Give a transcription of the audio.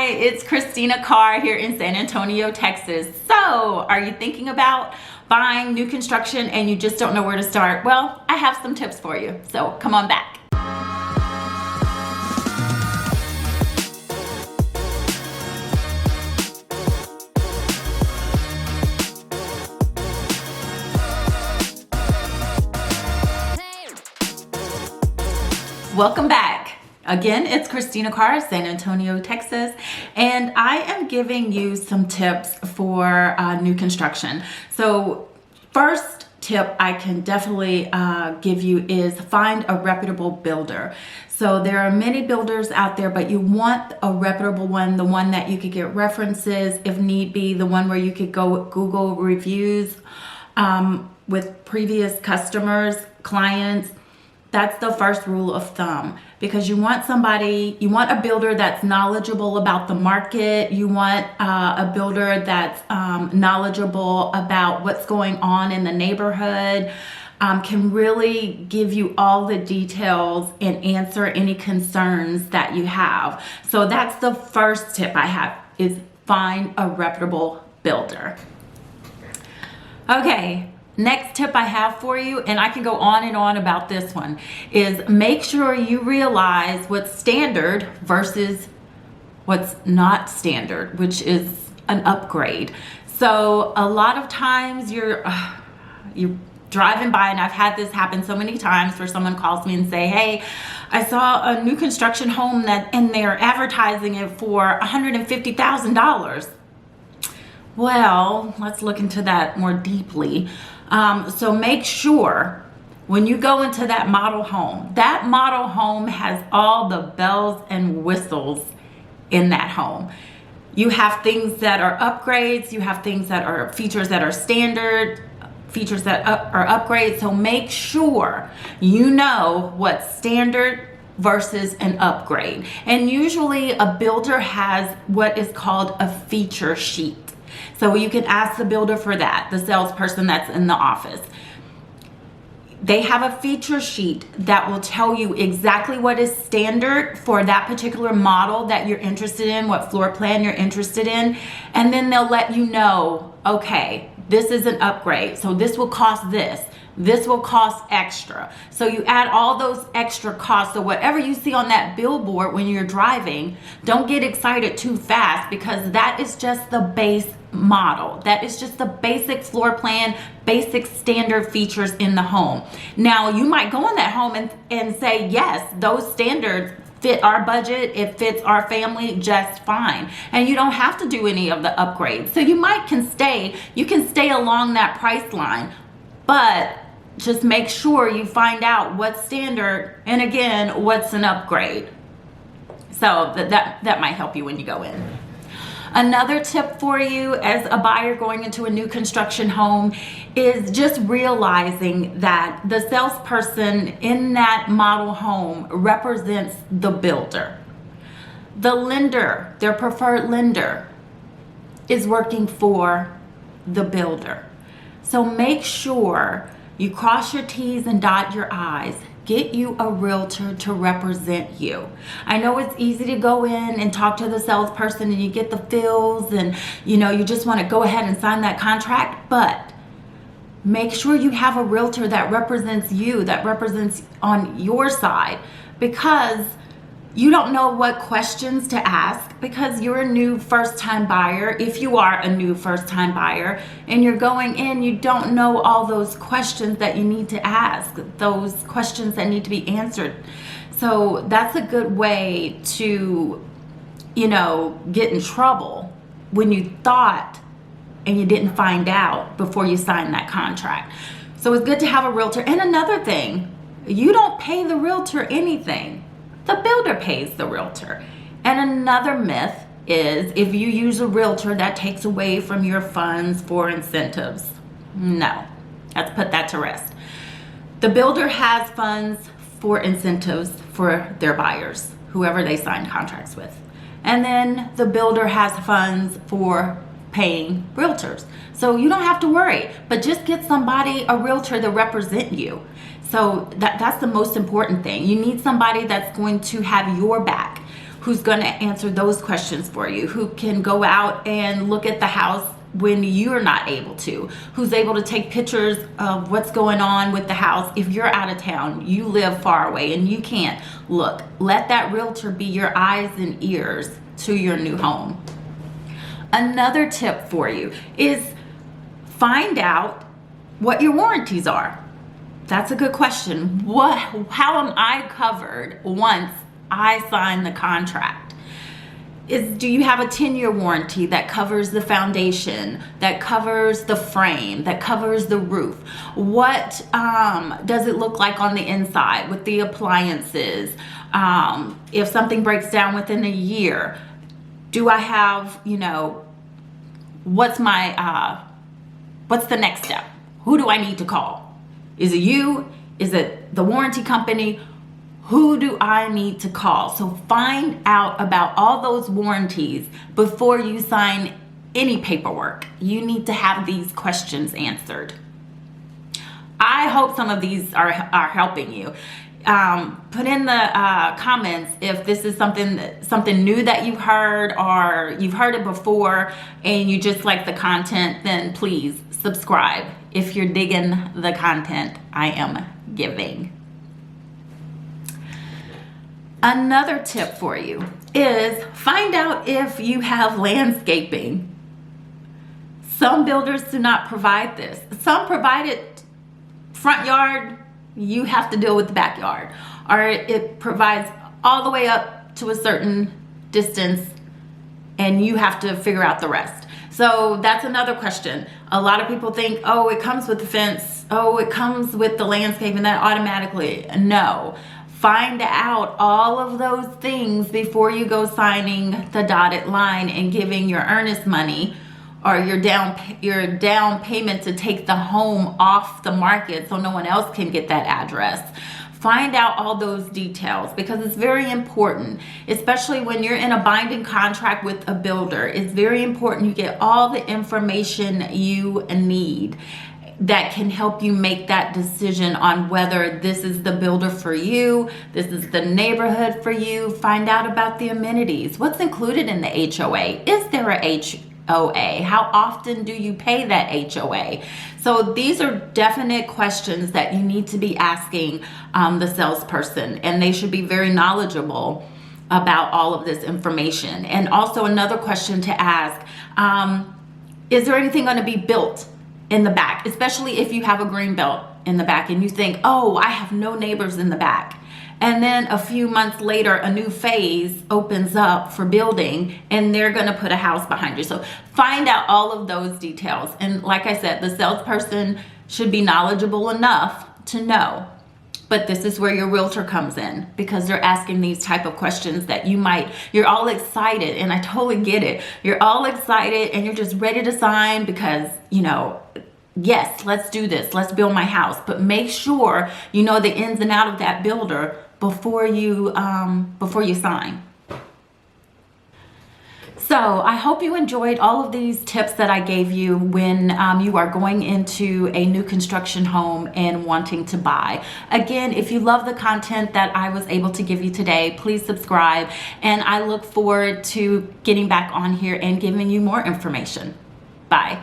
it's Christina Carr here in San Antonio, Texas. So, are you thinking about buying new construction and you just don't know where to start? Well, I have some tips for you. So, come on back. Welcome back. Again, it's Christina Carr, San Antonio, Texas, and I am giving you some tips for new construction. So first tip I can definitely give you is find a reputable builder. So there are many builders out there, but you want a reputable one, the one that you could get references if need be, the one where you could go Google reviews with previous customers, clients. That's the first rule of thumb, because you want a builder that's knowledgeable about the market. You want a builder that's knowledgeable about what's going on in the neighborhood, can really give you all the details and answer any concerns that you have. So that's the first tip I have, is find a reputable builder. Okay. Next tip I have for you, and I can go on and on about this one, is make sure you realize what's standard versus what's not standard, which is an upgrade. So a lot of times you're driving by, and I've had this happen so many times where someone calls me and say, hey, I saw a new construction home and they're advertising it for $150,000. Well, let's look into that more deeply. So make sure when you go into that model home has all the bells and whistles in that home. You have things that are upgrades, you have things that are features that are standard, features that are upgrades. So make sure you know what's standard versus an upgrade. And usually a builder has what is called a feature sheet. So you can ask the builder for that, the salesperson that's in the office. They have a feature sheet that will tell you exactly what is standard for that particular model that you're interested in, what floor plan you're interested in, and then they'll let you know, okay, this is an upgrade, so this will cost this. This will cost extra. So you add all those extra costs. So whatever you see on that billboard when you're driving, don't get excited too fast, because that is just the base model. That is just the basic floor plan, basic standard features in the home. Now you might go in that home and say, yes, those standards fit our budget, it fits our family just fine. And you don't have to do any of the upgrades. So you can stay along that price line, but just make sure you find out what's standard and again, what's an upgrade. So that might help you when you go in. Another tip for you as a buyer going into a new construction home is just realizing that the salesperson in that model home represents the builder. The lender, their preferred lender, is working for the builder. So make sure you cross your T's and dot your I's. Get you a realtor to represent you. I know it's easy to go in and talk to the salesperson and you get the feels and you just want to go ahead and sign that contract, but make sure you have a realtor that represents you, that represents on your side, because you don't know what questions to ask, because you're a new first-time buyer. If you are a new first-time buyer and you're going in, you don't know all those questions that you need to ask, those questions that need to be answered. So that's a good way to, get in trouble when you thought and you didn't find out before you signed that contract. So it's good to have a realtor. And another thing, you don't pay the realtor anything. The builder pays the realtor. And another myth is if you use a realtor, that takes away from your funds for incentives. No, let's put that to rest. The builder has funds for incentives for their buyers, whoever they sign contracts with. And then the builder has funds for paying realtors. So you don't have to worry, but just get a realtor to represent you. So that's the most important thing. You need somebody that's going to have your back, who's going to answer those questions for you, who can go out and look at the house when you're not able to, who's able to take pictures of what's going on with the house. If you're out of town, you live far away and you can't look, let that realtor be your eyes and ears to your new home. Another tip for you is find out what your warranties are. That's a good question. How am I covered once I sign the contract? Do you have a 10-year warranty that covers the foundation, that covers the frame, that covers the roof? What does it look like on the inside with the appliances? If something breaks down within a year, do I have, what's the next step? Who do I need to call? Is it you? Is it the warranty company? Who do I need to call? So find out about all those warranties before you sign any paperwork. You need to have these questions answered. I hope some of these are helping you. Put in the comments if this is something new that you've heard, or you've heard it before and you just like the content. Then please subscribe if you're digging the content I am giving. Another tip for you is find out if you have landscaping. Some builders do not provide this. Some provide it front yard, you have to deal with the backyard. Or it provides all the way up to a certain distance and you have to figure out the rest. So that's another question. A lot of people think, oh, it comes with the fence. Oh, it comes with the landscaping, that automatically. No. Find out all of those things before you go signing the dotted line and giving your earnest money or your down payment to take the home off the market so no one else can get that address. Find out all those details because it's very important, especially when you're in a binding contract with a builder. It's very important you get all the information you need that can help you make that decision on whether this is the builder for you, this is the neighborhood for you. Find out about the amenities. What's included in the HOA? Is there a HOA? How often do you pay that HOA? So these are definite questions that you need to be asking the salesperson, and they should be very knowledgeable about all of this information. And also another question to ask, is there anything going to be built in the back, especially if you have a green belt in the back and you think, oh, I have no neighbors in the back. And then a few months later, a new phase opens up for building and they're going to put a house behind you. So find out all of those details. And like I said, the salesperson should be knowledgeable enough to know. But this is where your realtor comes in, because they're asking these type of questions that you're all excited, and I totally get it. You're all excited and you're just ready to sign because, yes, let's do this. Let's build my house. But make sure you know the ins and outs of that builder before you sign. So I hope you enjoyed all of these tips that I gave you when you are going into a new construction home and wanting to buy. Again, if you love the content that I was able to give you today, please subscribe. And I look forward to getting back on here and giving you more information. Bye.